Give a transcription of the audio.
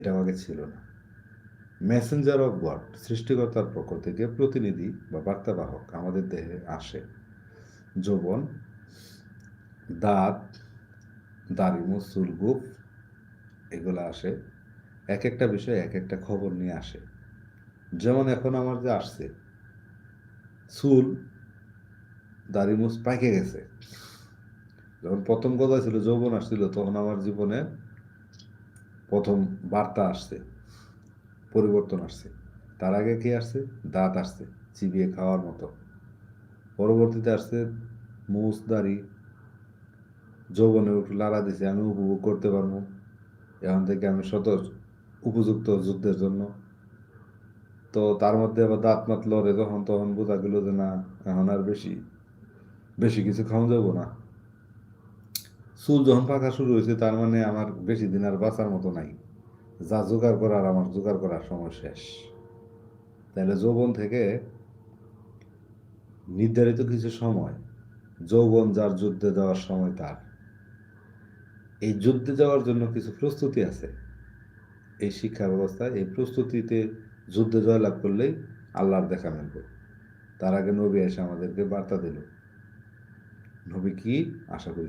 এটা আগে ছিল না। মেসেঞ্জার অফ গড, সৃষ্টিকর্তার পক্ষ থেকে প্রতিনিধি বা বার্তাবাহক আমাদের দেহে আসে। যৌবন, দাঁত, দাড়ি-মোচ, চুল-গোঁফ এগুলো আসে। এক একটা বিষয় এক একটা খবর নিয়ে আসে। যেমন এখন আমার যে আসছে, চুল, দাড়ি-মোচ পাইকে গেছে। যখন প্রথম কথা ছিল যৌবন আসছিল, তখন আমার জীবনে প্রথম বার্তা আসছে, পরিবর্তন আসছে। তার আগে কি আসছে? দাঁত আসছে, চিবিয়ে খাওয়ার মতো। পরবর্তীতে আসছে মুছ, দাড়ি, যৌবনে একটু লাড়া দিছে, আমি উপভোগ করতে পারবো। এখন থেকে আমি উপযুক্ত যুদ্ধের জন্য। তো তার মধ্যে আবার দাঁত মাত লড়ে, যখন তখন বোঝা গেল যে না, এখন আর বেশি বেশি কিছু খাওয়া যাবো না। চুল যখন পাকা শুরু হয়েছে, তার মানে আমার বেশি দিন আর বাঁচার মতো নাই। যা জোগাড় করার, আমার জোগাড় করার সময় শেষ। তাহলে যৌবন থেকে নির্ধারিত কিছু সময়, যৌবন যার, যুদ্ধে যাওয়ার সময় তার। এই যুদ্ধে যাওয়ার জন্য কিছু প্রস্তুতি আছে এই শিক্ষা ব্যবস্থায়। এই প্রস্তুতিতে যুদ্ধে জয়লাভ করলেই আল্লাহর দেখা মিলবে। তার আগে নবী এসে আমাদেরকে বার্তা দিল। নবী কি? আশা করি